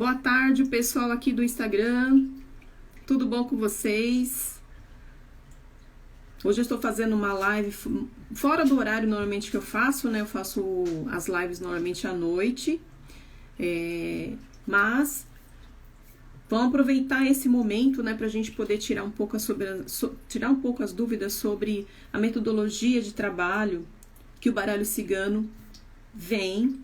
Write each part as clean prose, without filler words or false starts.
Boa tarde, pessoal aqui do Instagram. Tudo bom com vocês? Hoje eu estou fazendo uma live fora do horário normalmente que eu faço, né? Eu faço as lives normalmente à noite. Mas vamos aproveitar esse momento, né, para a gente poder tirar um pouco as dúvidas sobre a metodologia de trabalho que o baralho cigano vem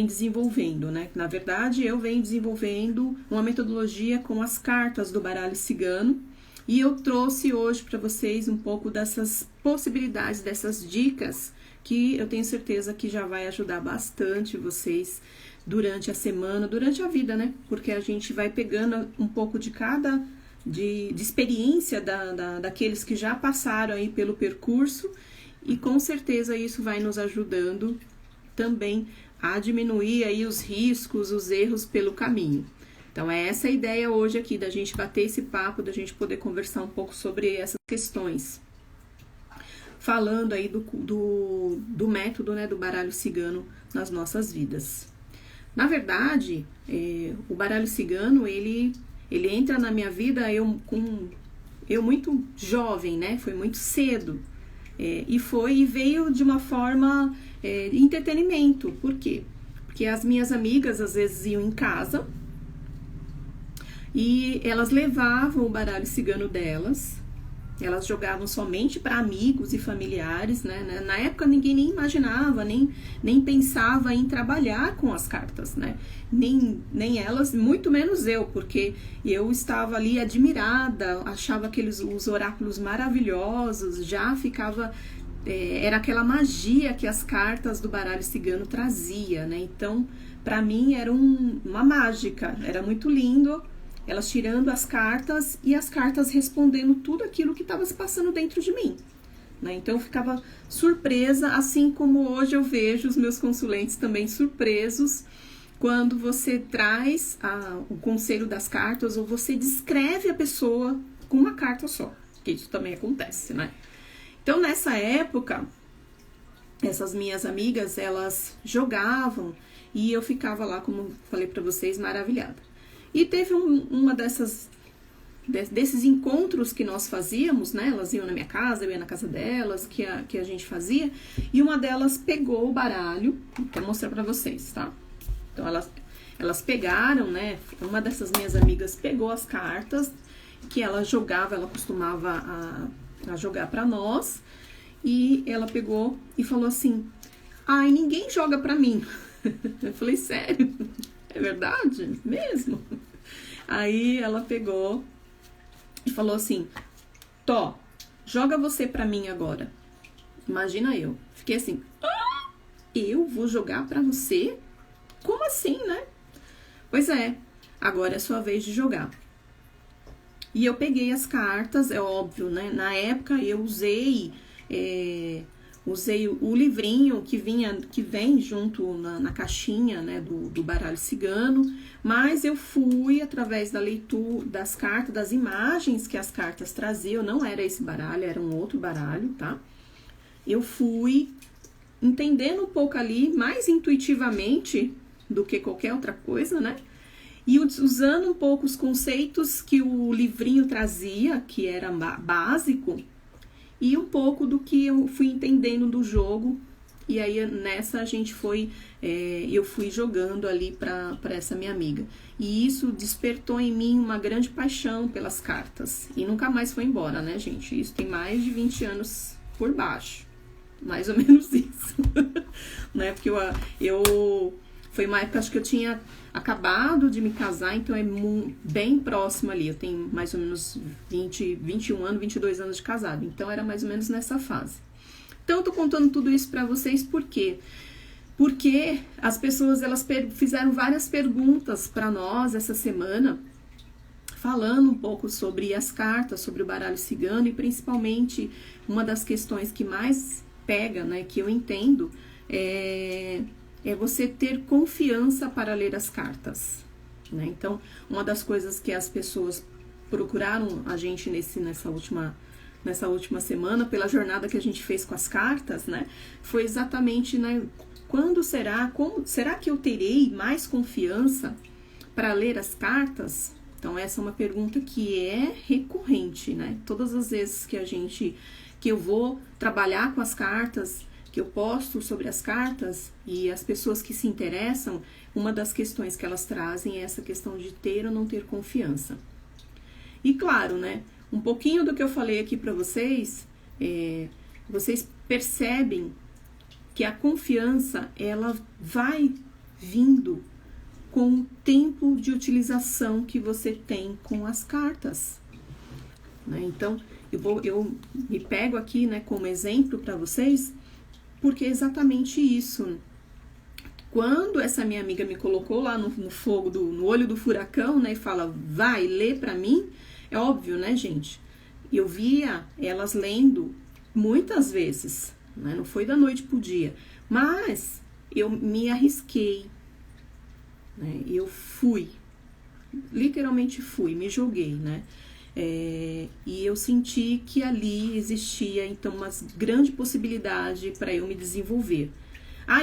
desenvolvendo, né? Na verdade, eu venho desenvolvendo uma metodologia com as cartas do baralho cigano e eu trouxe hoje para vocês um pouco dessas possibilidades, dessas dicas que eu tenho certeza que já vai ajudar bastante vocês durante a semana, durante a vida, né? Porque a gente vai pegando um pouco de cada de experiência daqueles que já passaram aí pelo percurso e com certeza isso vai nos ajudando também a diminuir aí os riscos, os erros pelo caminho. Então, é essa a ideia hoje aqui, da gente bater esse papo, da gente poder conversar um pouco sobre essas questões. Falando aí do método, né, do baralho cigano nas nossas vidas. Na verdade, o baralho cigano, ele entra na minha vida, eu muito jovem, né, foi muito cedo. E veio de uma forma de entretenimento. Por quê? Porque as minhas amigas às vezes iam em casa e elas levavam o baralho cigano delas, elas jogavam somente para amigos e familiares, né? Na época ninguém nem imaginava, nem pensava em trabalhar com as cartas, né? Nem elas, muito menos eu, porque eu estava ali admirada, achava os oráculos maravilhosos, já ficava... era aquela magia que as cartas do baralho cigano trazia, né? Então, para mim era uma mágica, era muito lindo, elas tirando as cartas e as cartas respondendo tudo aquilo que estava se passando dentro de mim, né? Então eu ficava surpresa, assim como hoje eu vejo os meus consulentes também surpresos quando você traz o conselho das cartas ou você descreve a pessoa com uma carta só, que isso também acontece, né? Então, nessa época, essas minhas amigas, elas jogavam e eu ficava lá, como falei pra vocês, maravilhada. E teve uma desses encontros que nós fazíamos, né? Elas iam na minha casa, eu ia na casa delas, que a gente fazia. E uma delas pegou o baralho, vou mostrar pra vocês, tá? Então, elas pegaram, né? Uma dessas minhas amigas pegou as cartas que ela jogava, ela costumava a jogar pra nós, e ela pegou e falou assim: ai, ninguém joga pra mim. Eu falei, sério? É verdade? Mesmo? Aí ela pegou e falou assim: Tó, joga você pra mim agora. Imagina eu. Fiquei assim, eu vou jogar pra você? Como assim, né? Pois é, agora é sua vez de jogar. E eu peguei as cartas, é óbvio, né? Na época eu usei o livrinho que vem junto na caixinha, né, do baralho cigano, mas eu fui através da leitura das cartas, das imagens que as cartas traziam. Não era esse baralho, era um outro baralho, tá? Eu fui entendendo um pouco ali, mais intuitivamente do que qualquer outra coisa, né? E usando um pouco os conceitos que o livrinho trazia, que era básico, e um pouco do que eu fui entendendo do jogo. E aí nessa a gente eu fui jogando ali para essa minha amiga. E isso despertou em mim uma grande paixão pelas cartas. E nunca mais foi embora, né, gente? Isso tem mais de 20 anos por baixo. Mais ou menos isso. Né? Porque foi uma época, acho que eu tinha acabado de me casar, então é bem próximo ali. Eu tenho mais ou menos 21 anos, 22 anos de casado. Então era mais ou menos nessa fase. Então eu tô contando tudo isso pra vocês por quê? Porque as pessoas, elas fizeram várias perguntas pra nós essa semana, falando um pouco sobre as cartas, sobre o baralho cigano, e principalmente uma das questões que mais pega, né, que eu entendo, é você ter confiança para ler as cartas, né? Então, uma das coisas que as pessoas procuraram a gente nessa última semana, pela jornada que a gente fez com as cartas, né, foi exatamente, né, como será que eu terei mais confiança para ler as cartas? Então, essa é uma pergunta que é recorrente, né? Todas as vezes que eu vou trabalhar com as cartas, que eu posto sobre as cartas, e as pessoas que se interessam, uma das questões que elas trazem é essa questão de ter ou não ter confiança. E claro, né? Um pouquinho do que eu falei aqui para vocês, vocês percebem que a confiança, ela vai vindo com o tempo de utilização que você tem com as cartas, né? Então, eu me pego aqui, né, como exemplo para vocês, porque é exatamente isso. Quando essa minha amiga me colocou lá no fogo, no olho do furacão, né, e fala, vai, lê pra mim, é óbvio, né, gente? Eu via elas lendo muitas vezes, né, não foi da noite pro dia, mas eu me arrisquei, né, eu fui, literalmente fui, me joguei, né? E eu senti que ali existia, então, uma grande possibilidade para eu me desenvolver.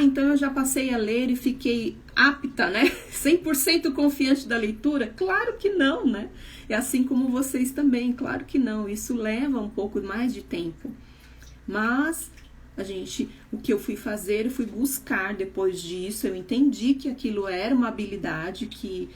Então eu já passei a ler e fiquei apta, né? 100% confiante da leitura? Claro que não, né? É assim como vocês também, claro que não. Isso leva um pouco mais de tempo. Mas o que eu fui fazer, eu fui buscar depois disso, eu entendi que aquilo era uma habilidade que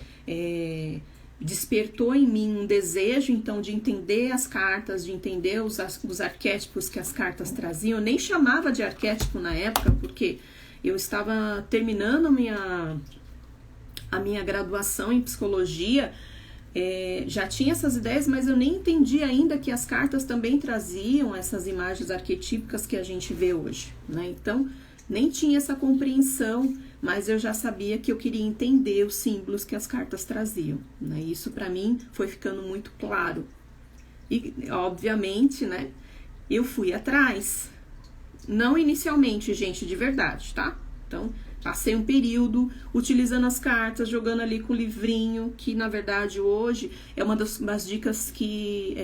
despertou em mim um desejo, então, de entender as cartas, de entender os arquétipos que as cartas traziam. Eu nem chamava de arquétipo na época, porque eu estava terminando a minha graduação em psicologia, já tinha essas ideias, mas eu nem entendi ainda que as cartas também traziam essas imagens arquetípicas que a gente vê hoje, né? Então, nem tinha essa compreensão, mas eu já sabia que eu queria entender os símbolos que as cartas traziam, né? Isso para mim foi ficando muito claro. E, obviamente, né, eu fui atrás. Não inicialmente, gente, de verdade, tá? Então, passei um período utilizando as cartas, jogando ali com o livrinho, que na verdade hoje é uma das dicas que...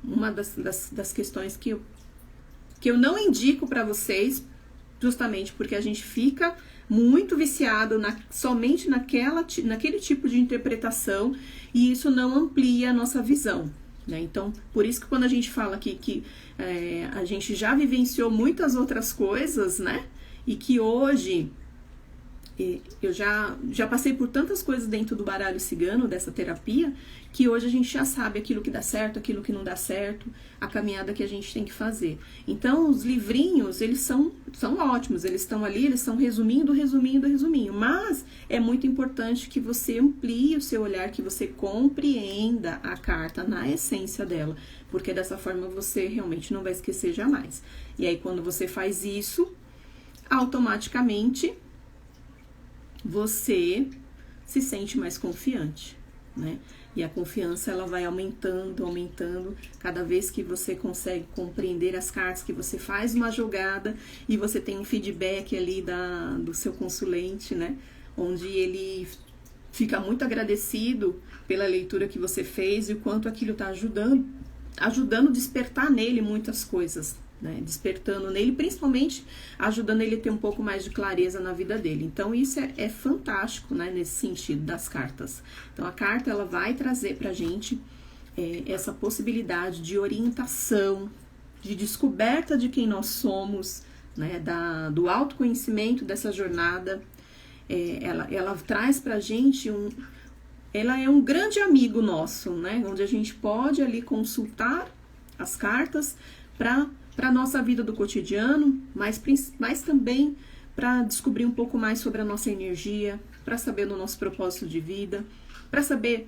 uma das questões que eu não indico para vocês, justamente porque a gente fica muito viciado somente naquele tipo de interpretação, e isso não amplia a nossa visão, né? Então, por isso que quando a gente fala aqui que a gente já vivenciou muitas outras coisas, né? E que hoje eu já passei por tantas coisas dentro do baralho cigano, dessa terapia, que hoje a gente já sabe aquilo que dá certo, aquilo que não dá certo, a caminhada que a gente tem que fazer. Então, os livrinhos, eles são ótimos, eles estão ali, eles estão resumindo, mas é muito importante que você amplie o seu olhar, que você compreenda a carta na essência dela, porque dessa forma você realmente não vai esquecer jamais. E aí, quando você faz isso, automaticamente você se sente mais confiante, né? E a confiança, ela vai aumentando, cada vez que você consegue compreender as cartas, que você faz uma jogada e você tem um feedback ali do seu consulente, né? Onde ele fica muito agradecido pela leitura que você fez e o quanto aquilo está ajudando a despertar nele muitas coisas, né? Despertando nele, principalmente ajudando ele a ter um pouco mais de clareza na vida dele. Então, isso é fantástico, né, nesse sentido das cartas. Então, a carta, ela vai trazer pra gente essa possibilidade de orientação, de descoberta de quem nós somos, né, do autoconhecimento dessa jornada. Ela traz pra gente ela é um grande amigo nosso, né, onde a gente pode ali consultar as cartas para a nossa vida do cotidiano, mas também para descobrir um pouco mais sobre a nossa energia, para saber do nosso propósito de vida, para saber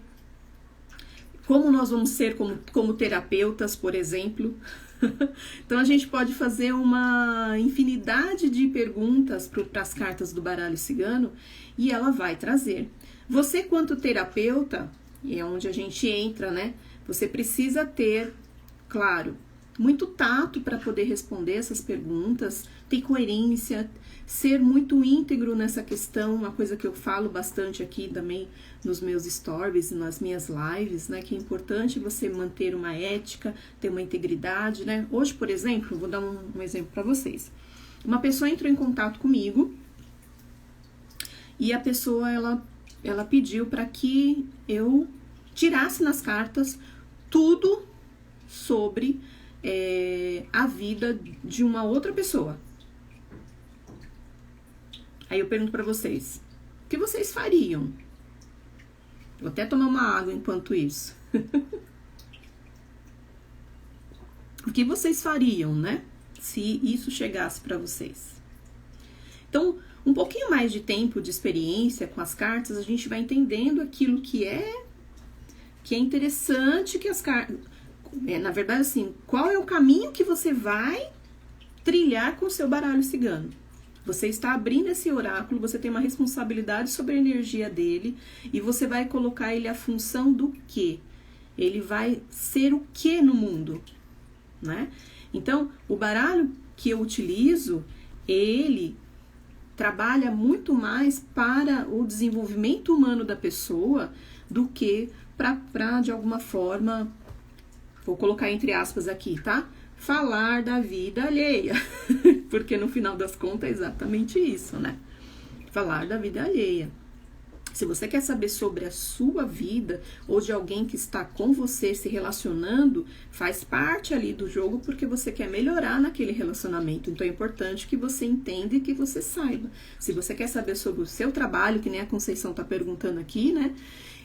como nós vamos ser como terapeutas, por exemplo. Então, a gente pode fazer uma infinidade de perguntas para as cartas do baralho cigano e ela vai trazer. Você, quanto terapeuta, e é onde a gente entra, né? Você precisa ter, claro, muito tato para poder responder essas perguntas, ter coerência, ser muito íntegro nessa questão, uma coisa que eu falo bastante aqui também nos meus stories, nas minhas lives, né, que é importante você manter uma ética, ter uma integridade, né? Hoje, por exemplo, vou dar um exemplo para vocês. Uma pessoa entrou em contato comigo e a pessoa, ela ela pediu para que eu tirasse nas cartas tudo sobre a vida de uma outra pessoa. Aí eu pergunto para vocês, o que vocês fariam? Vou até tomar uma água enquanto isso. O que vocês fariam, né? Se isso chegasse para vocês. Então, um pouquinho mais de tempo de experiência com as cartas, a gente vai entendendo aquilo que é interessante, que as cartas... na verdade, assim, qual é o caminho que você vai trilhar com o seu baralho cigano? Você está abrindo esse oráculo, você tem uma responsabilidade sobre a energia dele e você vai colocar ele à função do quê? Ele vai ser o quê no mundo, né? Então, o baralho que eu utilizo, ele trabalha muito mais para o desenvolvimento humano da pessoa do que para de alguma forma, vou colocar entre aspas aqui, tá? Falar da vida alheia, porque no final das contas é exatamente isso, né? Falar da vida alheia. Se você quer saber sobre a sua vida ou de alguém que está com você se relacionando, faz parte ali do jogo porque você quer melhorar naquele relacionamento. Então é importante que você entenda e que você saiba. Se você quer saber sobre o seu trabalho, que nem a Conceição está perguntando aqui, né?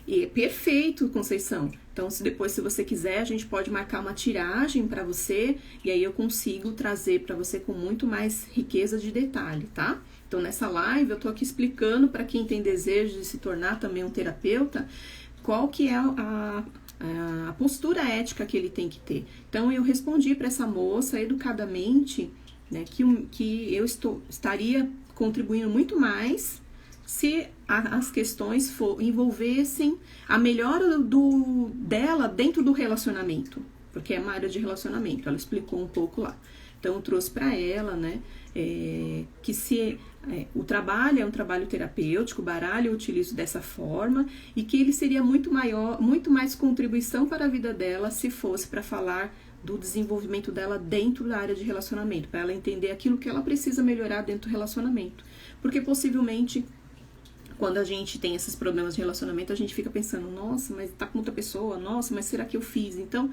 E perfeito, Conceição. Então, se você quiser, a gente pode marcar uma tiragem para você e aí eu consigo trazer para você com muito mais riqueza de detalhe, tá? Então, nessa live, eu tô aqui explicando para quem tem desejo de se tornar também um terapeuta, qual que é a postura ética que ele tem que ter. Então, eu respondi para essa moça educadamente, né, que eu estaria contribuindo muito mais se as questões envolvessem a melhora dela dentro do relacionamento, porque é uma área de relacionamento, ela explicou um pouco lá. Então, eu trouxe para ela, né, que se o trabalho é um trabalho terapêutico, o baralho eu utilizo dessa forma, e que ele seria muito mais contribuição para a vida dela se fosse para falar do desenvolvimento dela dentro da área de relacionamento, para ela entender aquilo que ela precisa melhorar dentro do relacionamento. Porque possivelmente, quando a gente tem esses problemas de relacionamento, a gente fica pensando, nossa, mas tá com outra pessoa, nossa, mas será que eu fiz? Então,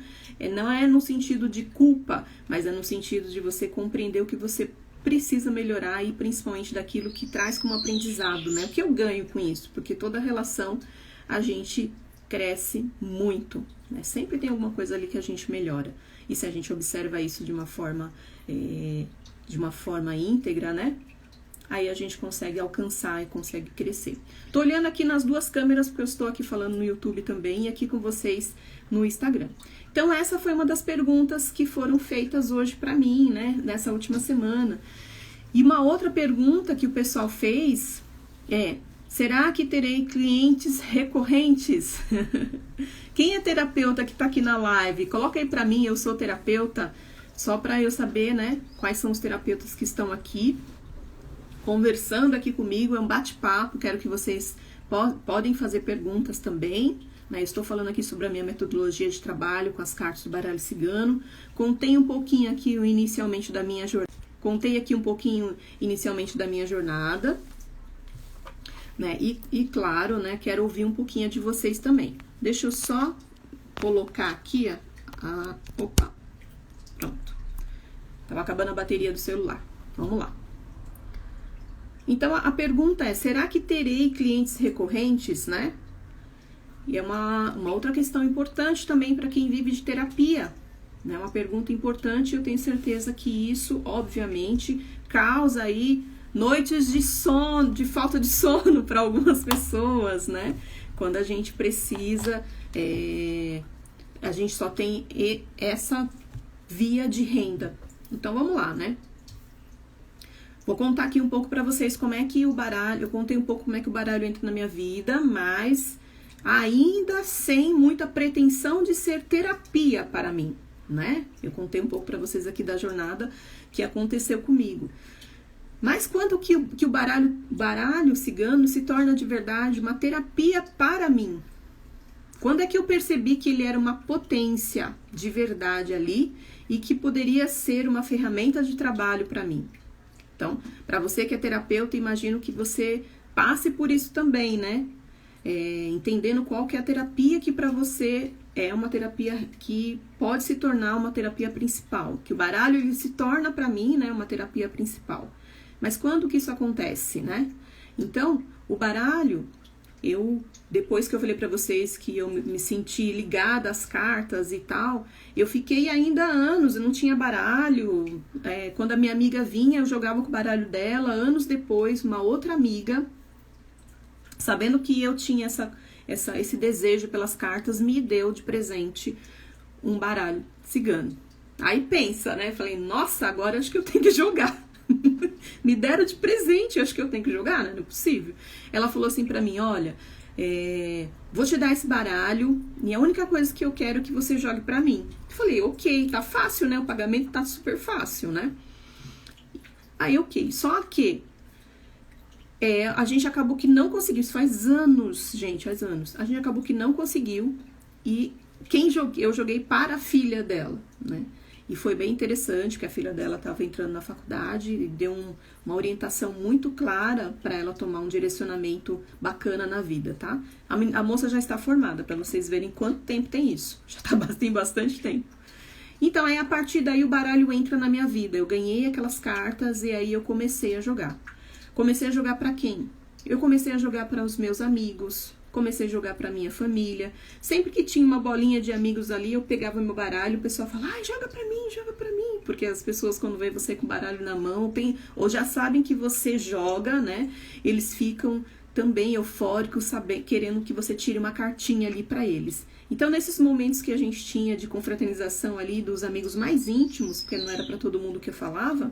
não é no sentido de culpa, mas é no sentido de você compreender o que você precisa melhorar e principalmente daquilo que traz como aprendizado, né? O que eu ganho com isso? Porque toda relação a gente cresce muito, né? Sempre tem alguma coisa ali que a gente melhora. E se a gente observa isso de uma forma íntegra, né? Aí a gente consegue alcançar e consegue crescer. Tô olhando aqui nas duas câmeras, porque eu estou aqui falando no YouTube também e aqui com vocês no Instagram. Então, essa foi uma das perguntas que foram feitas hoje para mim, né, nessa última semana. E uma outra pergunta que o pessoal fez é: será que terei clientes recorrentes? Quem é terapeuta que tá aqui na live? Coloca aí para mim, eu sou terapeuta, só para eu saber, né, quais são os terapeutas que estão aqui conversando aqui comigo. É um bate-papo, quero que vocês podem fazer perguntas também, né? Eu estou falando aqui sobre a minha metodologia de trabalho com as cartas do baralho cigano. Contei um pouquinho aqui inicialmente da minha jornada, né? E claro, né, quero ouvir um pouquinho de vocês também. Deixa eu só colocar aqui, opa, pronto. Tava acabando a bateria do celular. Vamos lá. Então, a pergunta é, será que terei clientes recorrentes, né? E é uma outra questão importante também para quem vive de terapia, né? Uma pergunta importante, eu tenho certeza que isso, obviamente, causa aí noites de sono, de falta de sono para algumas pessoas, né? Quando a gente precisa, a gente só tem essa via de renda. Então, vamos lá, né? Vou contar aqui um pouco para vocês como é que o baralho... Eu contei um pouco como é que o baralho entra na minha vida, mas ainda sem muita pretensão de ser terapia para mim, né? Eu contei um pouco para vocês aqui da jornada que aconteceu comigo. Mas quando que o baralho cigano se torna de verdade uma terapia para mim? Quando é que eu percebi que ele era uma potência de verdade ali e que poderia ser uma ferramenta de trabalho para mim? Então, para você que é terapeuta, imagino que você passe por isso também, né? entendendo qual que é a terapia que para você é uma terapia que pode se tornar uma terapia principal, que o baralho ele se torna para mim, né, uma terapia principal. Mas quando que isso acontece, né? Então, o baralho, depois que eu falei para vocês que eu me senti ligada às cartas e tal, eu fiquei ainda anos, eu não tinha baralho. Quando a minha amiga vinha, eu jogava com o baralho dela. Anos depois, uma outra amiga, sabendo que eu tinha esse desejo pelas cartas, me deu de presente um baralho cigano. Aí pensa, né? Falei, nossa, agora acho que eu tenho que jogar. Me deram de presente, acho que eu tenho que jogar, né? Não é possível. Ela falou assim pra mim, olha, vou te dar esse baralho e a única coisa que eu quero é que você jogue pra mim. Eu falei, ok, tá fácil, né? O pagamento tá super fácil, né? Aí, ok, só que a gente acabou que não conseguiu, isso faz anos, gente, faz anos. A gente acabou que não conseguiu e eu joguei para a filha dela, né? E foi bem interessante, porque a filha dela estava entrando na faculdade e deu uma orientação muito clara para ela tomar um direcionamento bacana na vida, tá? A moça já está formada, para vocês verem quanto tempo tem isso. Já tem bastante tempo. Então, aí a partir daí o baralho entra na minha vida. Eu ganhei aquelas cartas e aí eu comecei a jogar. Comecei a jogar para quem? Eu comecei a jogar para os meus amigos. Comecei a jogar pra minha família. Sempre que tinha uma bolinha de amigos ali, eu pegava meu baralho, o pessoal falava, ai, joga pra mim, joga pra mim. Porque as pessoas, quando veem você com o baralho na mão, ou já sabem que você joga, né? Eles ficam também eufóricos, querendo que você tire uma cartinha ali pra eles. Então, nesses momentos que a gente tinha de confraternização ali, dos amigos mais íntimos, porque não era pra todo mundo que eu falava,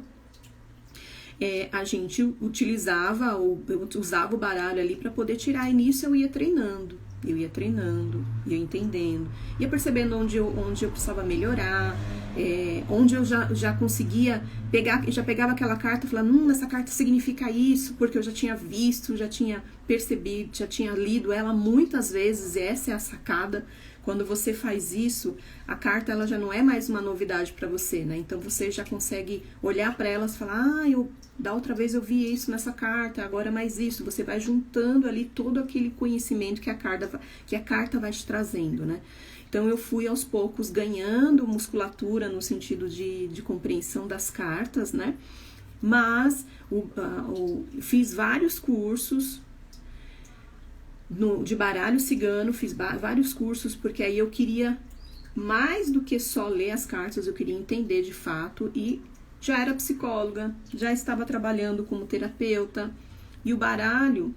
a gente utilizava, eu usava o baralho ali para poder tirar. E nisso eu ia treinando, ia entendendo, ia percebendo onde eu precisava melhorar, onde eu já conseguia pegar, já pegava aquela carta e falava, essa carta significa isso, porque eu já tinha visto, já tinha percebido, já tinha lido ela muitas vezes, e essa é a sacada. Quando você faz isso, a carta ela já não é mais uma novidade para você, né? Então você já consegue olhar para elas e falar, da outra vez eu vi isso nessa carta, agora é mais isso. Você vai juntando ali todo aquele conhecimento que a carta vai te trazendo, né? Então eu fui aos poucos ganhando musculatura no sentido de compreensão das cartas, né? Mas fiz vários cursos de baralho cigano, fiz vários cursos, porque aí eu queria mais do que só ler as cartas, eu queria entender de fato, e já era psicóloga, já estava trabalhando como terapeuta, e o baralho,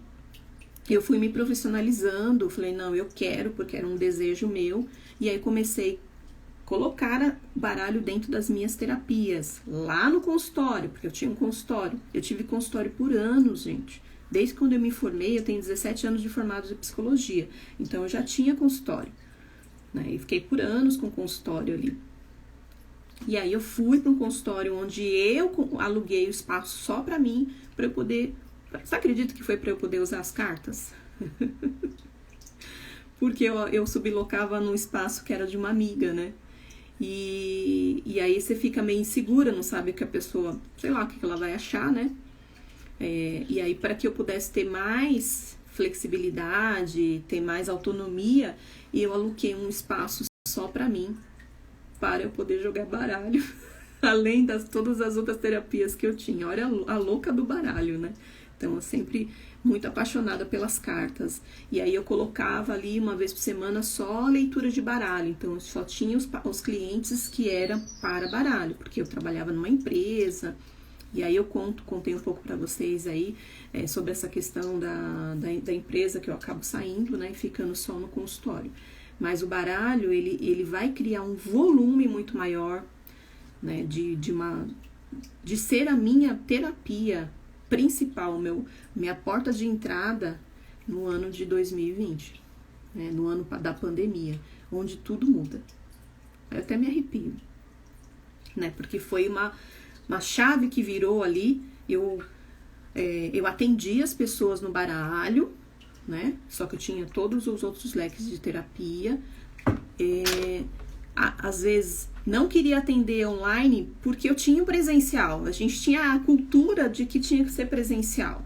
eu fui me profissionalizando, falei, não, eu quero, porque era um desejo meu, e aí comecei a colocar baralho dentro das minhas terapias, lá no consultório, porque eu tinha um consultório, eu tive consultório por anos, gente. Desde quando eu me formei, eu tenho 17 anos de formado de psicologia. Então, eu já tinha consultório, né? E fiquei por anos com consultório ali. E aí, eu fui para um consultório onde eu aluguei o espaço só para mim, para eu poder... Você acredita que foi para eu poder usar as cartas? Porque eu sublocava num espaço que era de uma amiga, né? E aí, você fica meio insegura, não sabe o que a pessoa... Sei lá o que ela vai achar, né? E aí, para que eu pudesse ter mais flexibilidade, ter mais autonomia, eu aluguei um espaço só para mim, para eu poder jogar baralho, além todas as outras terapias que eu tinha. Olha a louca do baralho, né? Então, eu sempre muito apaixonada pelas cartas. E aí, eu colocava ali, uma vez por semana, só leitura de baralho. Então, eu só tinha os clientes que eram para baralho, porque eu trabalhava numa empresa. E aí eu contei um pouco para vocês aí sobre essa questão da empresa que eu acabo saindo, né, e ficando só no consultório. Mas o baralho, ele vai criar um volume muito maior, né, de ser a minha terapia principal, minha porta de entrada no ano de 2020, né, no ano da pandemia, onde tudo muda. Eu até me arrepio, né, porque foi uma chave que virou ali. Eu atendi as pessoas no baralho, né? Só que eu tinha todos os outros leques de terapia. Às vezes não queria atender online porque eu tinha o presencial. A gente tinha a cultura de que tinha que ser presencial.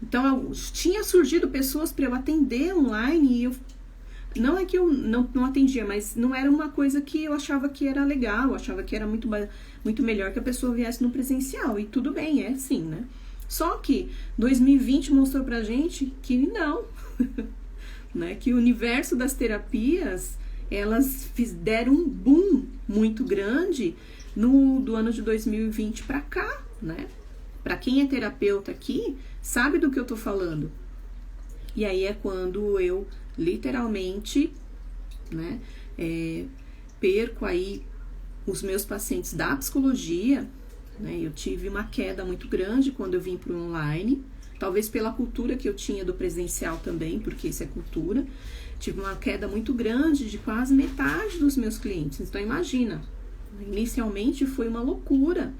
Então, tinha surgido pessoas para eu atender online e eu não é que eu não atendia, mas não era uma coisa que eu achava que era legal, eu achava que era muito melhor que a pessoa viesse no presencial. E tudo bem, é assim, né? Só que 2020 mostrou pra gente que não, né? Que o universo das terapias, elas deram um boom muito grande do ano de 2020 pra cá, né? Pra quem é terapeuta aqui, sabe do que eu tô falando. E aí é quando eu literalmente, né, perco aí os meus pacientes da psicologia, né, eu tive uma queda muito grande quando eu vim para o online, talvez pela cultura que eu tinha do presencial também, porque isso é cultura, tive uma queda muito grande de quase metade dos meus clientes, então imagina, inicialmente foi uma loucura,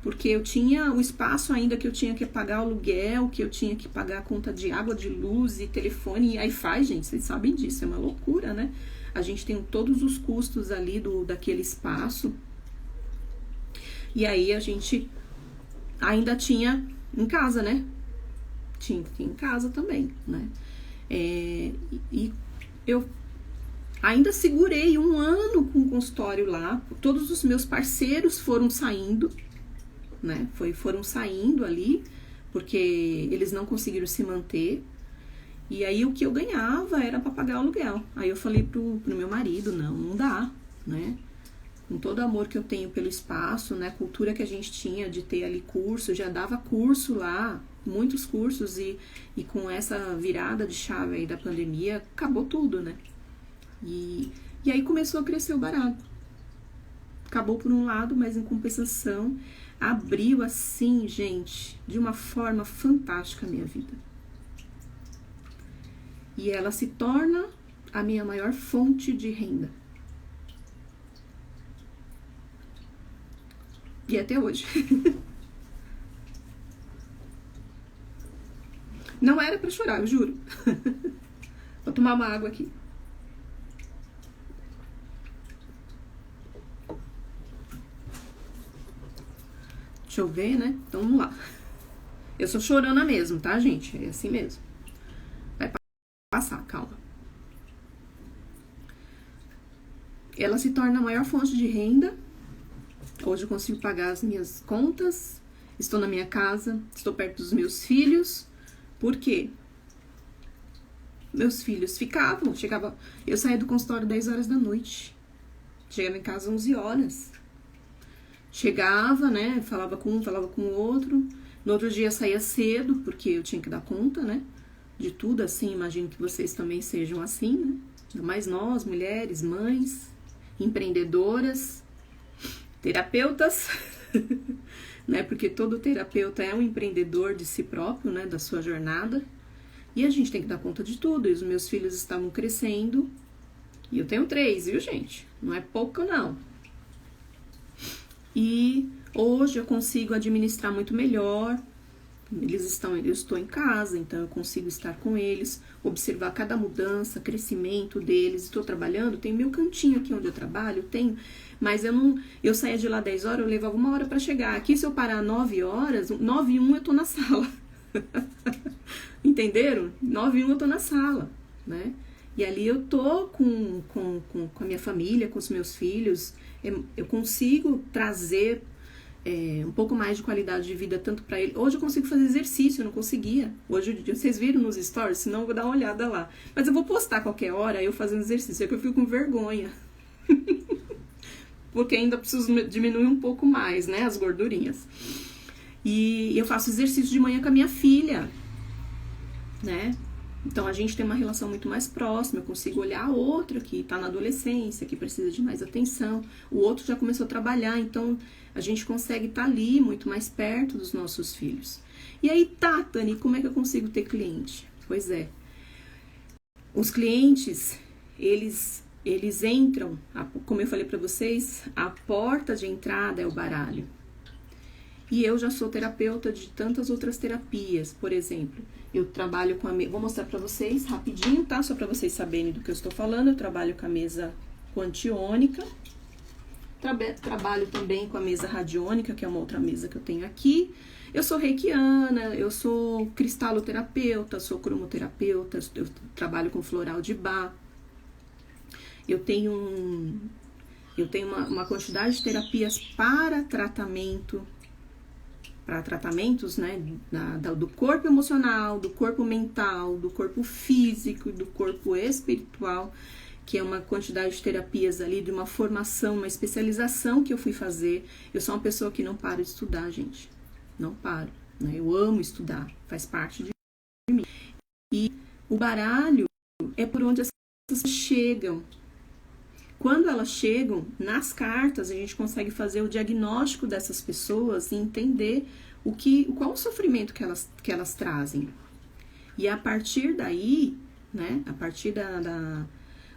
porque eu tinha o espaço ainda que eu tinha que pagar o aluguel, que eu tinha que pagar a conta de água, de luz e telefone e Wi-Fi, gente, vocês sabem disso, é uma loucura, né? A gente tem todos os custos ali daquele espaço. E aí a gente ainda tinha em casa, né? Tinha em casa também, né? E eu ainda segurei 1 ano com o consultório lá, todos os meus parceiros foram saindo, né? Foram saindo ali, porque eles não conseguiram se manter. E aí o que eu ganhava era para pagar o aluguel. Aí eu falei pro meu marido, não dá, né? Com todo o amor que eu tenho pelo espaço, né? A cultura que a gente tinha de ter ali curso, eu já dava curso lá, muitos cursos, e com essa virada de chave aí da pandemia, acabou tudo, né? E aí começou a crescer o barato. Acabou por um lado, mas em compensação abriu assim, gente, de uma forma fantástica a minha vida. E ela se torna a minha maior fonte de renda. E até hoje. Não era pra chorar, eu juro. Vou tomar uma água aqui. Deixa eu ver, né? Então vamos lá. Eu sou chorona mesmo, tá, gente? É assim mesmo. Vai passar, calma. Ela se torna a maior fonte de renda. Hoje eu consigo pagar as minhas contas. Estou na minha casa, estou perto dos meus filhos. Por quê? Meus filhos eu saía do consultório 10 horas da noite. Chegava em casa 11 horas. Chegava, né, falava com um, falava com o outro. No outro dia saía cedo, porque eu tinha que dar conta, né, de tudo, assim, imagino que vocês também sejam assim, né, ainda mais nós, mulheres, mães, empreendedoras, terapeutas, né, porque todo terapeuta é um empreendedor de si próprio, né, da sua jornada, e a gente tem que dar conta de tudo, e os meus filhos estavam crescendo, e eu tenho 3, viu, gente, não é pouco, não. E hoje eu consigo administrar muito melhor. Eu estou em casa, então eu consigo estar com eles, observar cada mudança, crescimento deles. Estou trabalhando, tem meu cantinho aqui onde eu trabalho, mas eu saía de lá 10 horas, eu levava 1 hora para chegar. Aqui se eu parar 9 horas, 9h01 eu tô na sala. Entenderam? 9h01 eu tô na sala, né? E ali eu tô com a minha família, com os meus filhos. Eu consigo trazer um pouco mais de qualidade de vida tanto para ele. Hoje eu consigo fazer exercício, eu não conseguia. Hoje, vocês viram nos stories, senão eu vou dar uma olhada lá. Mas eu vou postar qualquer hora eu fazendo exercício, é que eu fico com vergonha. Porque ainda preciso diminuir um pouco mais, né, as gordurinhas. E eu faço exercício de manhã com a minha filha, né? Então, a gente tem uma relação muito mais próxima, eu consigo olhar a outra que tá na adolescência, que precisa de mais atenção, o outro já começou a trabalhar, então a gente consegue estar ali muito mais perto dos nossos filhos. E aí, tá, Tani, como é que eu consigo ter cliente? Pois é, os clientes, eles entram, como eu falei pra vocês, a porta de entrada é o baralho. E eu já sou terapeuta de tantas outras terapias, por exemplo, eu trabalho com a mesa, vou mostrar pra vocês rapidinho, tá? Só pra vocês saberem do que eu estou falando, eu trabalho com a mesa quantiônica, trabalho também com a mesa radiônica, que é uma outra mesa que eu tenho aqui, Eu sou reikiana, eu sou cristaloterapeuta, sou cromoterapeuta, eu trabalho com floral de Bach. Eu tenho uma quantidade de terapias para tratamentos, né, do corpo emocional, do corpo mental, do corpo físico e do corpo espiritual, que é uma quantidade de terapias ali, de uma formação, uma especialização que eu fui fazer. Eu sou uma pessoa que não paro de estudar, gente. Não paro, né? Eu amo estudar, faz parte de mim. E o baralho é por onde as pessoas chegam. Quando elas chegam, nas cartas, a gente consegue fazer o diagnóstico dessas pessoas e entender qual o sofrimento que elas trazem. E a partir daí, né, a partir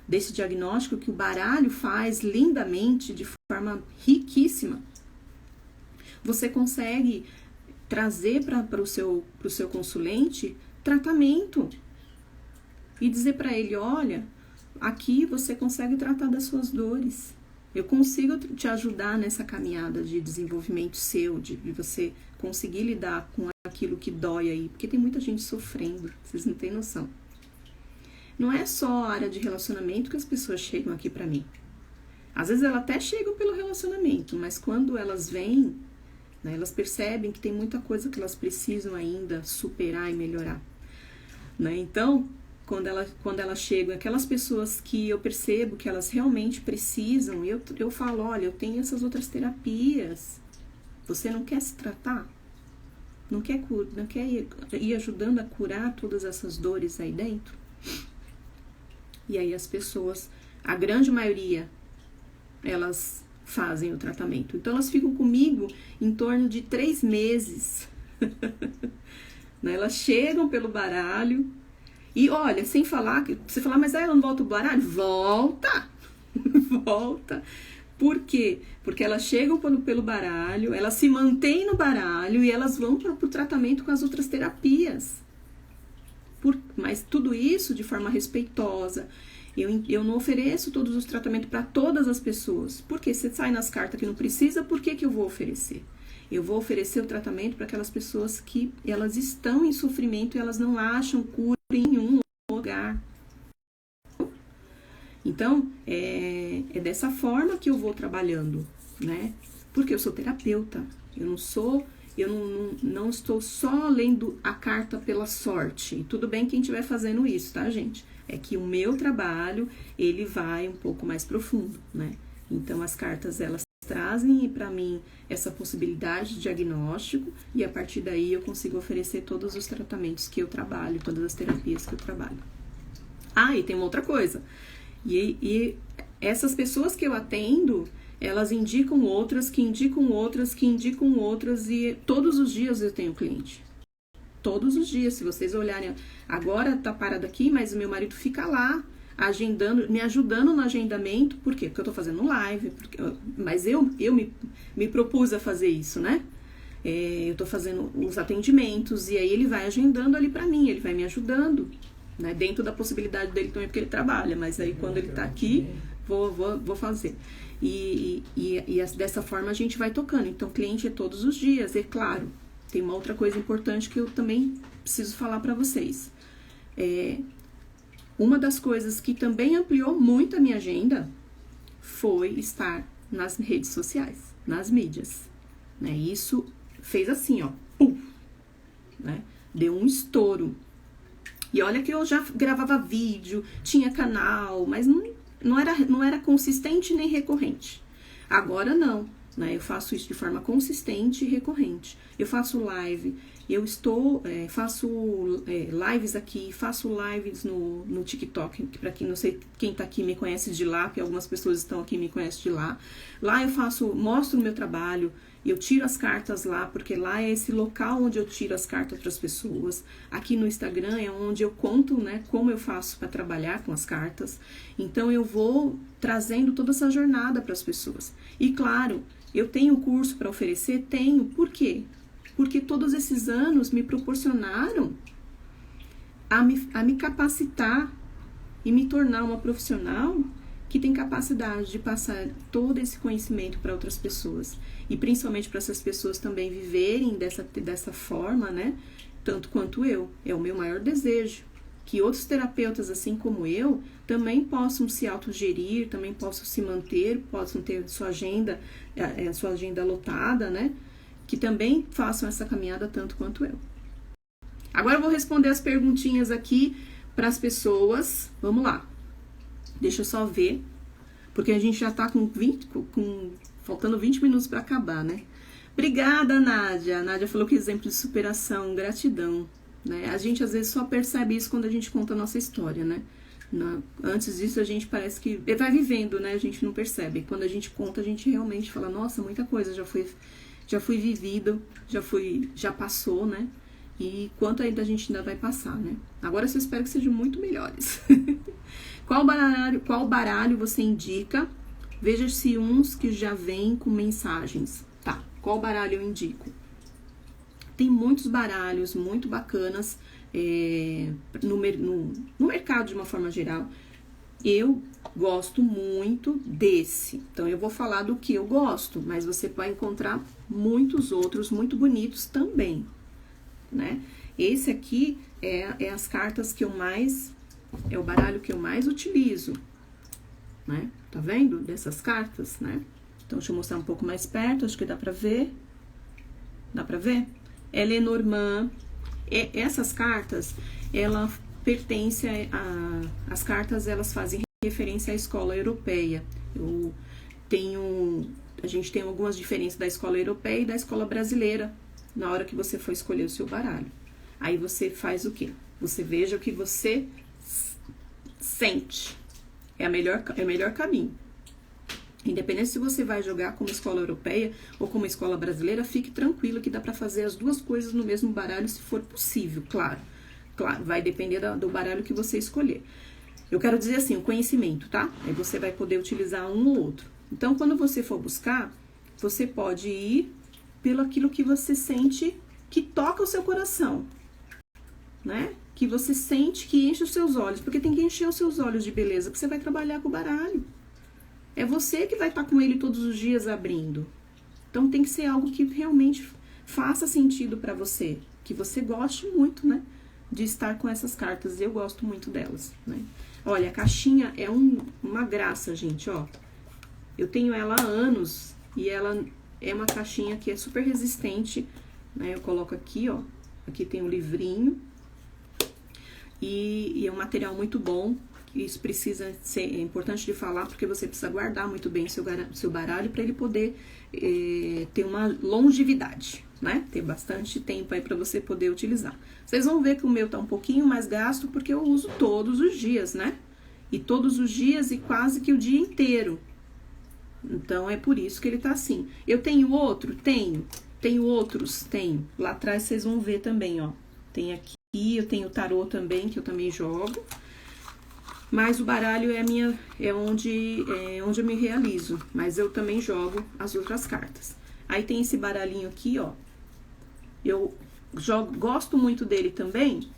desse diagnóstico que o baralho faz lindamente, de forma riquíssima, você consegue trazer para o seu consulente tratamento e dizer para ele, olha, aqui você consegue tratar das suas dores. Eu consigo te ajudar nessa caminhada de desenvolvimento seu, de você conseguir lidar com aquilo que dói aí, porque tem muita gente sofrendo, vocês não têm noção. Não é só a área de relacionamento que as pessoas chegam aqui para mim. Às vezes elas até chegam pelo relacionamento, mas quando elas vêm, né, elas percebem que tem muita coisa que elas precisam ainda superar e melhorar. Né? Então, quando elas chegam, aquelas pessoas que eu percebo que elas realmente precisam, eu falo, olha, eu tenho essas outras terapias. Você não quer se tratar? Não quer ir ajudando a curar todas essas dores aí dentro? E aí as pessoas, a grande maioria, elas fazem o tratamento. Então elas ficam comigo em torno de 3 meses. Né? Elas chegam pelo baralho e olha, sem falar, você fala, mas aí ela não volta o baralho? Volta! Volta! Por quê? Porque elas chegam pelo baralho, elas se mantêm no baralho e elas vão para o tratamento com as outras terapias. Mas tudo isso de forma respeitosa. Eu não ofereço todos os tratamentos para todas as pessoas. Porque você sai nas cartas que não precisa, por que eu vou oferecer? Eu vou oferecer o tratamento para aquelas pessoas que elas estão em sofrimento e elas não acham cura em nenhum lugar. Então, é dessa forma que eu vou trabalhando, né? Porque eu sou terapeuta. Eu não estou só lendo a carta pela sorte. Tudo bem quem estiver fazendo isso, tá, gente? É que o meu trabalho, ele vai um pouco mais profundo, né? Então, as cartas, elas trazem para mim essa possibilidade de diagnóstico e a partir daí eu consigo oferecer todos os tratamentos que eu trabalho, todas as terapias que eu trabalho. Ah, e tem uma outra coisa. E essas pessoas que eu atendo, elas indicam outras, que indicam outras, que indicam outras e todos os dias eu tenho cliente. Todos os dias, se vocês olharem, agora tá parado aqui, mas o meu marido fica lá, agendando, me ajudando no agendamento. Por quê? Porque eu tô fazendo live, mas eu me propus a fazer isso, né? Eu tô fazendo os atendimentos e aí ele vai agendando ali pra mim, ele vai me ajudando, né? Dentro da possibilidade dele também, porque ele trabalha, mas aí quando ele tá aqui, vou fazer. E dessa forma a gente vai tocando. Então, cliente é todos os dias, é claro. Tem uma outra coisa importante que eu também preciso falar pra vocês. Uma das coisas que também ampliou muito a minha agenda foi estar nas redes sociais, nas mídias, né? Isso fez assim, ó, pum, né? Deu um estouro. E olha que eu já gravava vídeo, tinha canal, mas não era consistente nem recorrente. Agora não, né? Eu faço isso de forma consistente e recorrente. Eu faço live, faço lives aqui, faço lives no TikTok, que para quem não sei quem tá aqui me conhece de lá, porque algumas pessoas estão aqui e me conhecem de lá. Lá eu mostro o meu trabalho, eu tiro as cartas lá, porque lá é esse local onde eu tiro as cartas para as pessoas. Aqui no Instagram é onde eu conto, né, como eu faço para trabalhar com as cartas. Então eu vou trazendo toda essa jornada para as pessoas. E claro, eu tenho curso para oferecer? Tenho. Por quê? Porque todos esses anos me proporcionaram a me capacitar e me tornar uma profissional que tem capacidade de passar todo esse conhecimento para outras pessoas. E principalmente para essas pessoas também viverem dessa forma, né? Tanto quanto eu. É o meu maior desejo. Que outros terapeutas, assim como eu, também possam se autogerir, também possam se manter, possam ter sua agenda lotada, né? Que também façam essa caminhada tanto quanto eu. Agora eu vou responder as perguntinhas aqui para as pessoas. Vamos lá. Deixa eu só ver, porque a gente já tá faltando 20 minutos para acabar, né? Obrigada, Nádia. A Nádia falou que exemplo de superação, gratidão, né? A gente às vezes só percebe isso quando a gente conta a nossa história, né? Antes disso a gente parece que vai vivendo, né? A gente não percebe. Quando a gente conta, a gente realmente fala, nossa, muita coisa já foi vivido, já passou, né? E quanto ainda a gente ainda vai passar, né? Agora eu só espero que sejam muito melhores. Qual baralho você indica? Veja se uns que já vêm com mensagens. Tá, qual baralho eu indico? Tem muitos baralhos muito bacanas no mercado de uma forma geral. Eu gosto muito desse. Então, eu vou falar do que eu gosto, mas você vai encontrar muitos outros muito bonitos também, né? Esse aqui é as cartas que eu mais... É o baralho que eu mais utilizo, né? Tá vendo? Dessas cartas, né? Então, deixa eu mostrar um pouco mais perto, acho que dá pra ver. Dá pra ver? É Lenormand. Essas cartas, ela pertence as cartas, elas fazem referência à escola europeia. A gente tem algumas diferenças da escola europeia e da escola brasileira na hora que você for escolher o seu baralho. Aí você faz o quê? Você veja o que você sente. É o melhor caminho. Independente se você vai jogar como escola europeia ou como escola brasileira, fique tranquilo que dá pra fazer as duas coisas no mesmo baralho, se for possível, claro. Claro, vai depender do baralho que você escolher. Eu quero dizer assim, o conhecimento, tá? Aí você vai poder utilizar um ou outro. Então, quando você for buscar, você pode ir pelo aquilo que você sente que toca o seu coração, né? Que você sente que enche os seus olhos, porque tem que encher os seus olhos de beleza, porque você vai trabalhar com o baralho. É você que vai estar com ele todos os dias abrindo. Então tem que ser algo que realmente faça sentido pra você, que você goste muito, né, de estar com essas cartas. Eu gosto muito delas, né? Olha, a caixinha é uma graça, gente, ó. Eu tenho ela há anos e ela é uma caixinha que é super resistente, né? Eu coloco aqui, ó. Aqui tem um livrinho. E é um material muito bom. Isso precisa ser, é importante de falar, porque você precisa guardar muito bem seu baralho para ele poder ter uma longevidade, né? Ter bastante tempo aí para você poder utilizar. Vocês vão ver que o meu tá um pouquinho mais gasto, porque eu uso todos os dias, né? E todos os dias e quase que o dia inteiro. Então, é por isso que ele tá assim. Eu tenho outro? Tenho. Tenho outros? Tenho. Lá atrás vocês vão ver também, ó. Tem aqui, eu tenho o tarô também, que eu também jogo. Mas o baralho é onde eu me realizo. Mas eu também jogo as outras cartas. Aí tem esse baralhinho aqui, ó. Eu gosto muito dele também.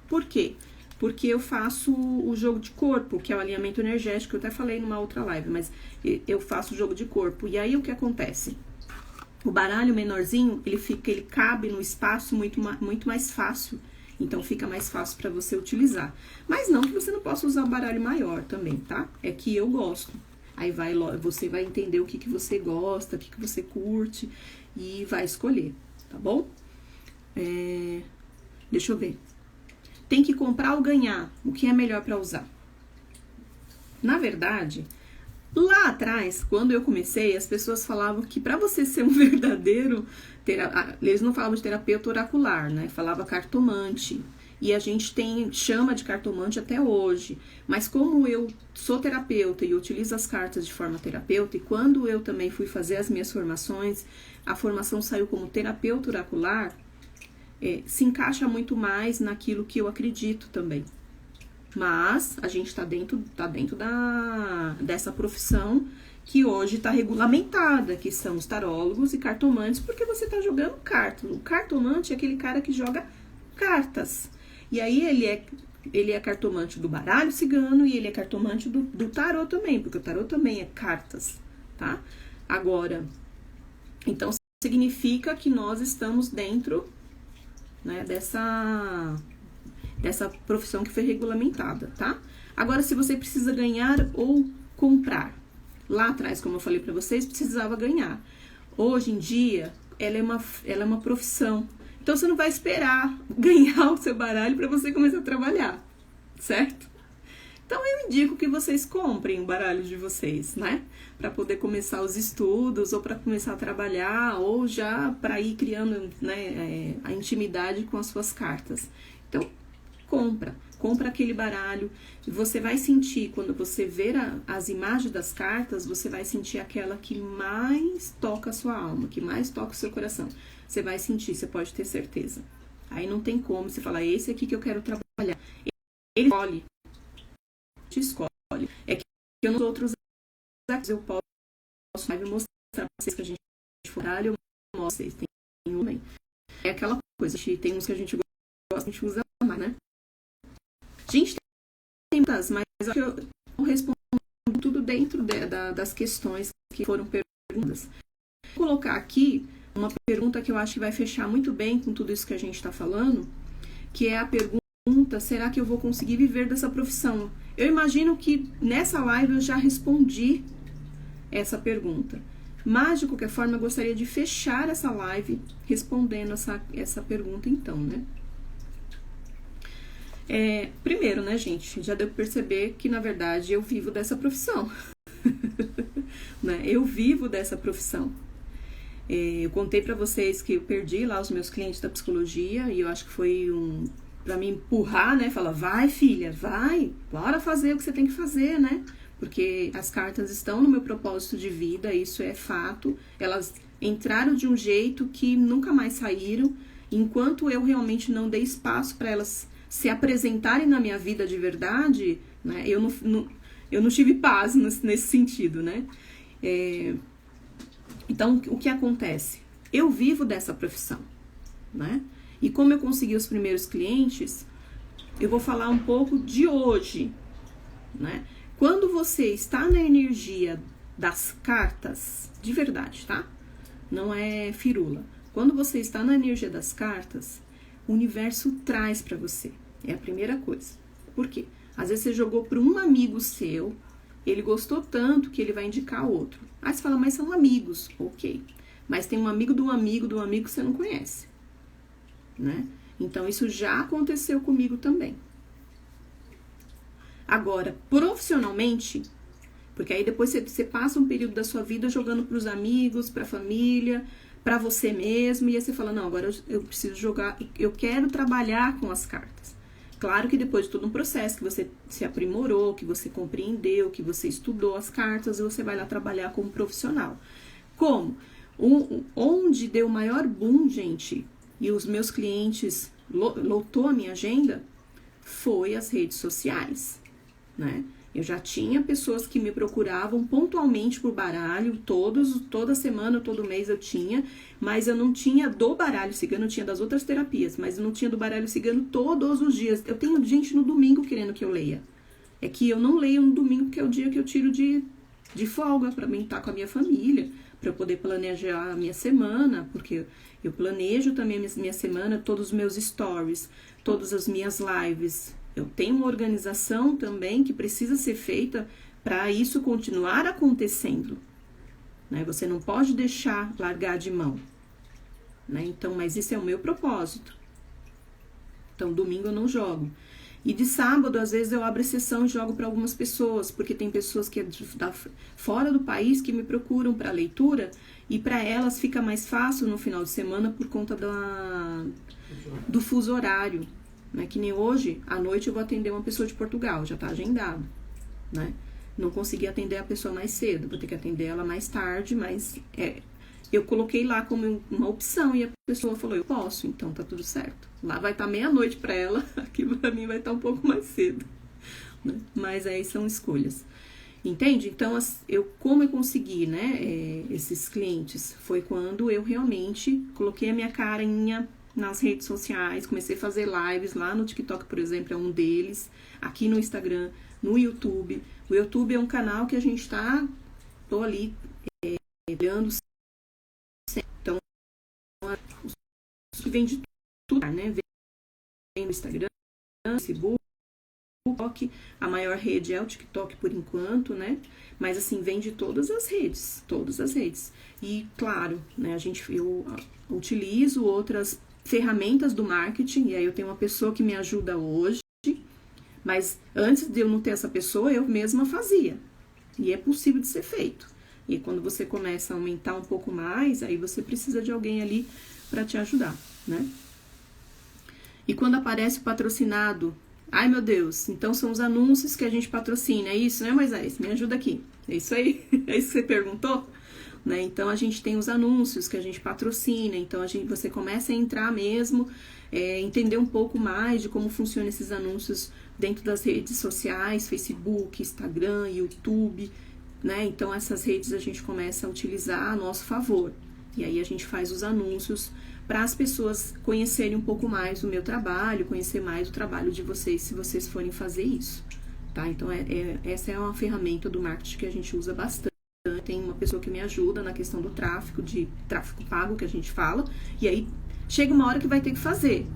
Por quê? Porque eu faço o jogo de corpo, que é o alinhamento energético. Eu até falei numa outra live, mas eu faço o jogo de corpo. E aí o que acontece? O baralho menorzinho, ele cabe no espaço muito mais fácil. Então, fica mais fácil para você utilizar. Mas não que você não possa usar o baralho maior também, tá? É que eu gosto. Aí você vai entender o que você gosta, o que você curte e vai escolher, tá bom? Deixa eu ver. Tem que comprar ou ganhar? O que é melhor para usar? Na verdade, lá atrás, quando eu comecei, as pessoas falavam que para você ser um verdadeiro... Eles não falavam de terapeuta oracular, né? Falava cartomante. E a gente chama de cartomante até hoje. Mas como eu sou terapeuta e utilizo as cartas de forma terapeuta, e quando eu também fui fazer as minhas formações, a formação saiu como terapeuta oracular, se encaixa muito mais naquilo que eu acredito também. Mas a gente tá dentro dessa profissão que hoje está regulamentada, que são os tarólogos e cartomantes, porque você está jogando cartas. O cartomante é aquele cara que joga cartas. E aí ele é ele é cartomante do baralho cigano e ele é cartomante do tarô também, porque o tarô também é cartas, tá? Agora, então significa que nós estamos dentro, né, dessa profissão que foi regulamentada, tá? Agora, se você precisa ganhar ou comprar, lá atrás, como eu falei para vocês, precisava ganhar. Hoje em dia, ela é uma profissão. Então, você não vai esperar ganhar o seu baralho para você começar a trabalhar, certo? Então, eu indico que vocês comprem o baralho de vocês, né? Para poder começar os estudos, ou para começar a trabalhar, ou já para ir criando, né, a intimidade com as suas cartas. Então, compra aquele baralho. Você vai sentir, quando você ver as imagens das cartas, você vai sentir aquela que mais toca a sua alma, que mais toca o seu coração. Você vai sentir, você pode ter certeza. Aí não tem como você falar, esse aqui que eu quero trabalhar. Ele te escolhe. É que nos outros eu posso mostrar pra vocês que a gente for baralho, eu mostro vocês. Tem um, é aquela coisa, tem uns que a gente gosta, a gente usa mais, né? A gente tem muitas, mas eu não respondo tudo dentro das questões que foram perguntadas. Vou colocar aqui uma pergunta que eu acho que vai fechar muito bem com tudo isso que a gente está falando, que é a pergunta, será que eu vou conseguir viver dessa profissão? Eu imagino que nessa live eu já respondi essa pergunta. Mas, de qualquer forma, eu gostaria de fechar essa live respondendo essa pergunta então, né? Primeiro, né, gente, já deu pra perceber que, na verdade, eu vivo dessa profissão. Né? Eu vivo dessa profissão. Eu contei pra vocês que eu perdi lá os meus clientes da psicologia e eu acho que foi pra me empurrar, né, falar, vai filha, vai, bora fazer o que você tem que fazer, né? Porque as cartas estão no meu propósito de vida, isso é fato. Elas entraram de um jeito que nunca mais saíram, enquanto eu realmente não dei espaço para elas se apresentarem na minha vida de verdade, né, eu não tive paz nesse sentido, né? Então, o que acontece? Eu vivo dessa profissão, né? E como eu consegui os primeiros clientes, eu vou falar um pouco de hoje, né? Quando você está na energia das cartas, de verdade, tá? Não é firula. Quando você está na energia das cartas, o universo traz para você. É a primeira coisa. Por quê? Às vezes você jogou para um amigo seu, ele gostou tanto que ele vai indicar outro. Aí você fala, mas são amigos. Ok. Mas tem um amigo do amigo do amigo que você não conhece, né? Então, isso já aconteceu comigo também. Agora, profissionalmente, porque aí depois você passa um período da sua vida jogando para os amigos, para a família, para você mesmo, e aí você fala, não, agora eu preciso jogar, eu quero trabalhar com as cartas. Claro que depois de todo um processo que você se aprimorou, que você compreendeu, que você estudou as cartas, você vai lá trabalhar como profissional. Como? Onde deu o maior boom, gente, e os meus clientes lotou a minha agenda, foi as redes sociais, né? Eu já tinha pessoas que me procuravam pontualmente por baralho, toda semana, todo mês eu tinha, mas eu não tinha do baralho cigano, eu tinha das outras terapias, mas eu não tinha do baralho cigano todos os dias. Eu tenho gente no domingo querendo que eu leia. É que eu não leio no domingo, que é o dia que eu tiro de folga para mim estar com a minha família, para eu poder planejar a minha semana, porque eu planejo também a minha semana, todos os meus stories, todas as minhas lives. Eu tenho uma organização também que precisa ser feita para isso continuar acontecendo, né? Você não pode deixar largar de mão, né? Então, mas isso é o meu propósito. Então, domingo eu não jogo. E de sábado, às vezes, eu abro exceção e jogo para algumas pessoas, porque tem pessoas que fora do país que me procuram para leitura e para elas fica mais fácil no final de semana por conta do fuso horário. Né? Que nem hoje, à noite eu vou atender uma pessoa de Portugal, já tá agendado, né? Não consegui atender a pessoa mais cedo, vou ter que atender ela mais tarde, mas eu coloquei lá como uma opção e a pessoa falou, eu posso, então tá tudo certo. Lá vai estar meia-noite para ela, aqui para mim vai estar um pouco mais cedo, né? Mas aí são escolhas. Entende? Então, como eu consegui, né, esses clientes? Foi quando eu realmente coloquei a minha carinha nas redes sociais, comecei a fazer lives lá no TikTok, por exemplo, é um deles, aqui no Instagram, no YouTube. O YouTube é um canal que a gente tô ali olhando, então, vem de tudo, né? Vem do Instagram, Facebook, a maior rede é o TikTok por enquanto, né? Mas assim, vem de todas as redes. E claro, né, eu utilizo outras ferramentas do marketing, e aí eu tenho uma pessoa que me ajuda hoje, mas antes de eu não ter essa pessoa, eu mesma fazia. E é possível de ser feito. E quando você começa a aumentar um pouco mais, aí você precisa de alguém ali para te ajudar, né? E quando aparece o patrocinado, ai meu Deus, então são os anúncios que a gente patrocina, é isso, né, Moisés? Me ajuda aqui. É isso aí? É isso que você perguntou? Né? Então a gente tem os anúncios que a gente patrocina, então você começa a entrar mesmo, entender um pouco mais de como funcionam esses anúncios dentro das redes sociais, Facebook, Instagram, YouTube, né? Então essas redes a gente começa a utilizar a nosso favor. E aí a gente faz os anúncios para as pessoas conhecerem um pouco mais o meu trabalho, conhecer mais o trabalho de vocês, se vocês forem fazer isso, tá? Então essa é uma ferramenta do marketing que a gente usa bastante. Tem uma pessoa que me ajuda na questão do tráfego pago, que a gente fala, e aí chega uma hora que vai ter que fazer,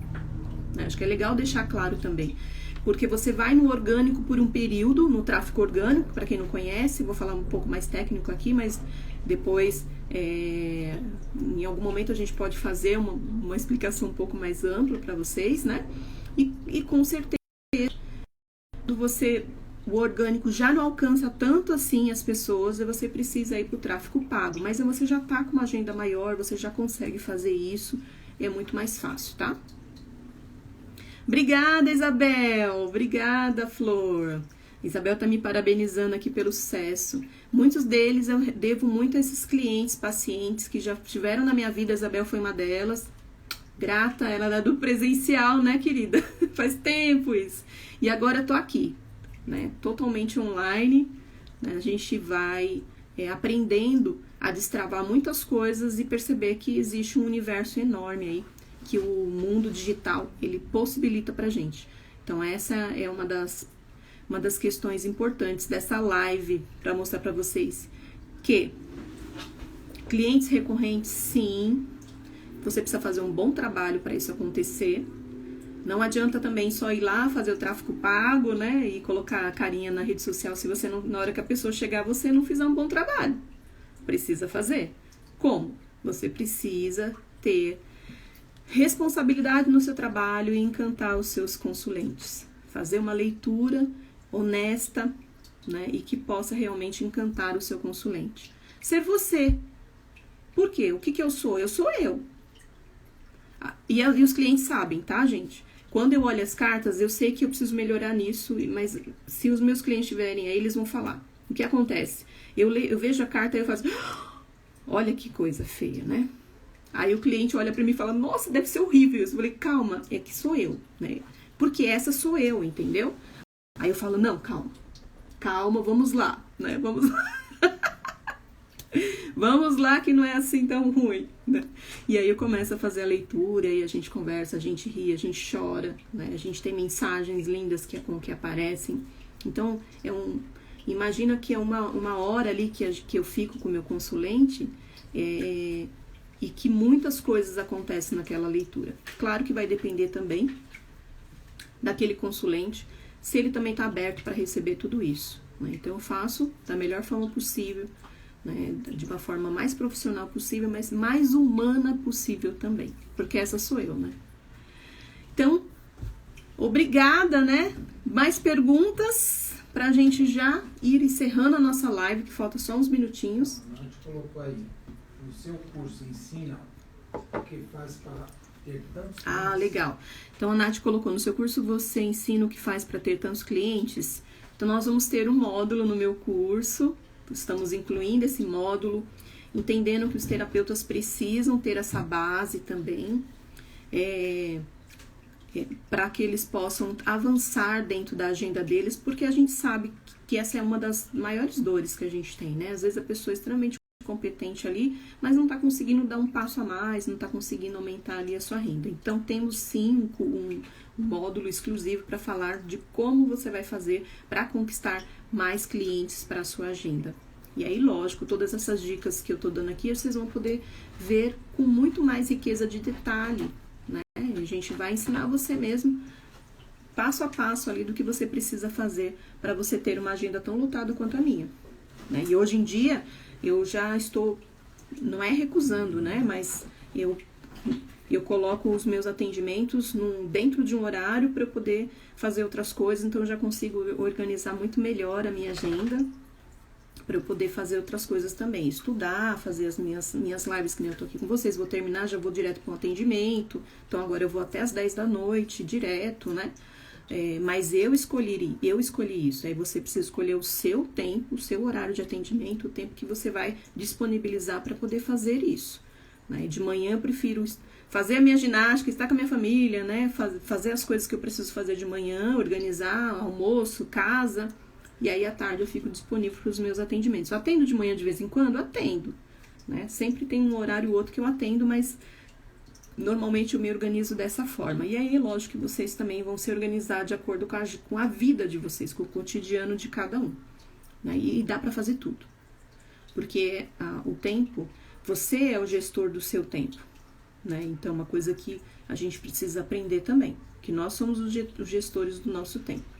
né? Acho que é legal deixar claro também, porque você vai no orgânico por um período, no tráfego orgânico, para quem não conhece, vou falar um pouco mais técnico aqui, mas depois, em algum momento a gente pode fazer uma explicação um pouco mais ampla para vocês, né? E com certeza, o orgânico já não alcança tanto assim as pessoas, e você precisa ir para o tráfego pago. Mas você já tá com uma agenda maior, você já consegue fazer isso, é muito mais fácil, tá? Obrigada, Isabel! Obrigada, Flor! Isabel tá me parabenizando aqui pelo sucesso. Muitos deles eu devo muito a esses clientes, pacientes que já estiveram na minha vida. A Isabel foi uma delas. Grata, ela era do presencial, né, querida? Faz tempo isso. E agora eu tô aqui, né, totalmente online, né, a gente vai aprendendo a destravar muitas coisas e perceber que existe um universo enorme aí, que o mundo digital, ele possibilita pra gente. Então essa é uma das questões importantes dessa live, para mostrar para vocês que clientes recorrentes, sim, você precisa fazer um bom trabalho para isso acontecer. Não adianta também só ir lá fazer o tráfego pago, né, e colocar a carinha na rede social se você não, na hora que a pessoa chegar, você não fizer um bom trabalho. Precisa fazer. Como? Você precisa ter responsabilidade no seu trabalho e encantar os seus consulentes. Fazer uma leitura honesta, né, e que possa realmente encantar o seu consulente. Ser você. Por quê? O que eu sou? Eu sou eu. E os clientes sabem, tá, gente? Quando eu olho as cartas, eu sei que eu preciso melhorar nisso, mas se os meus clientes estiverem aí, eles vão falar. O que acontece? Eu vejo a carta e eu faço, olha que coisa feia, né? Aí o cliente olha pra mim e fala, nossa, deve ser horrível isso. Eu falei, calma, é que sou eu, né? Porque essa sou eu, entendeu? Aí eu falo, não, calma, vamos lá, né? Vamos lá. Vamos lá que não é assim tão ruim, né? E aí eu começo a fazer a leitura e a gente conversa, a gente ri, a gente chora, né? A gente tem mensagens lindas que aparecem. Então, imagina que é uma hora ali que eu fico com o meu consulente e que muitas coisas acontecem naquela leitura. Claro que vai depender também daquele consulente, se ele também está aberto para receber tudo isso, né? Então eu faço da melhor forma possível, né, de uma forma mais profissional possível, mas mais humana possível também, porque essa sou eu, né? Então, obrigada, né? Mais perguntas pra gente já ir encerrando a nossa live, que falta só uns minutinhos. A gente colocou aí, no seu curso ensina o que faz para ter tantos clientes. Ah, legal. Então a Nath colocou, no seu curso você ensina o que faz para ter tantos clientes? Então nós vamos ter um módulo no meu curso. Estamos incluindo esse módulo, entendendo que os terapeutas precisam ter essa base também, para que eles possam avançar dentro da agenda deles, porque a gente sabe que essa é uma das maiores dores que a gente tem, né? Às vezes a pessoa é extremamente competente ali, mas não está conseguindo dar um passo a mais, não está conseguindo aumentar ali a sua renda. Então, temos sim um módulo exclusivo para falar de como você vai fazer para conquistar mais clientes para a sua agenda. E aí, lógico, todas essas dicas que eu tô dando aqui, vocês vão poder ver com muito mais riqueza de detalhe, né? A gente vai ensinar você mesmo, passo a passo ali, do que você precisa fazer para você ter uma agenda tão lotada quanto a minha, né? E hoje em dia, eu já estou, não é recusando, né? Mas eu coloco os meus atendimentos dentro de um horário para eu poder fazer outras coisas, então eu já consigo organizar muito melhor a minha agenda, para eu poder fazer outras coisas também, estudar, fazer as minhas lives, que nem eu tô aqui com vocês, vou terminar, já vou direto para um atendimento, então agora eu vou até as 10 da noite, direto, né? Mas eu escolhi isso, aí você precisa escolher o seu tempo, o seu horário de atendimento, o tempo que você vai disponibilizar para poder fazer isso, né? De manhã eu prefiro fazer a minha ginástica, estar com a minha família, né? Fazer as coisas que eu preciso fazer de manhã, organizar almoço, casa. E aí, à tarde, eu fico disponível para os meus atendimentos. Eu atendo de manhã de vez em quando? Atendo, né? Sempre tem um horário ou outro que eu atendo, mas normalmente eu me organizo dessa forma. E aí, lógico que vocês também vão se organizar de acordo com a vida de vocês, com o cotidiano de cada um, né? E dá para fazer tudo. Porque o tempo, você é o gestor do seu tempo, né? Então, uma coisa que a gente precisa aprender também, que nós somos os gestores do nosso tempo.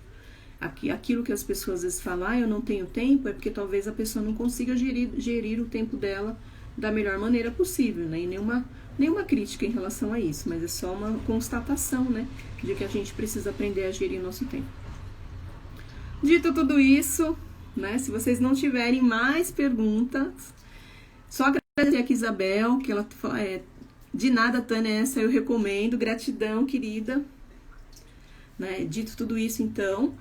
Aquilo que as pessoas às vezes falam, eu não tenho tempo, é porque talvez a pessoa não consiga gerir o tempo dela da melhor maneira possível, né? E nenhuma crítica em relação a isso, mas é só uma constatação, né? De que a gente precisa aprender a gerir nosso tempo. Dito tudo isso, né? Se vocês não tiverem mais perguntas, só agradecer aqui a Isabel, que ela de nada, Tânia, essa eu recomendo, gratidão, querida. Né? Dito tudo isso, então,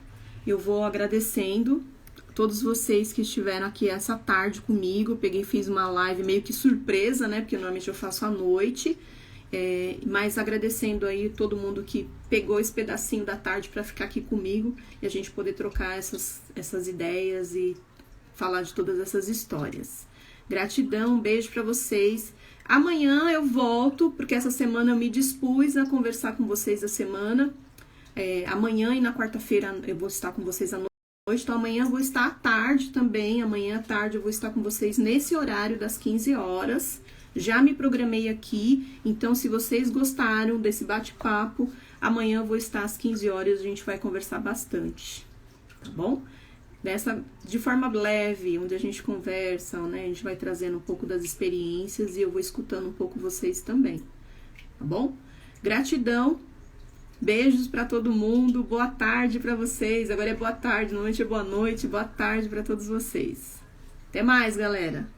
eu vou agradecendo todos vocês que estiveram aqui essa tarde comigo. Fiz uma live meio que surpresa, né? Porque normalmente eu faço à noite. Mas agradecendo aí todo mundo que pegou esse pedacinho da tarde para ficar aqui comigo e a gente poder trocar essas ideias e falar de todas essas histórias. Gratidão, um beijo para vocês. Amanhã eu volto, porque essa semana eu me dispus a conversar com vocês a semana. Amanhã e na quarta-feira eu vou estar com vocês à noite, então amanhã eu vou estar à tarde também, amanhã à tarde eu vou estar com vocês nesse horário das 15 horas, já me programei aqui, então se vocês gostaram desse bate-papo, amanhã eu vou estar às 15 horas e a gente vai conversar bastante, tá bom? De forma leve, onde a gente conversa, né, a gente vai trazendo um pouco das experiências e eu vou escutando um pouco vocês também, tá bom? Gratidão! Beijos para todo mundo, boa tarde para vocês. Agora é boa tarde, normalmente é boa noite, boa tarde para todos vocês. Até mais, galera!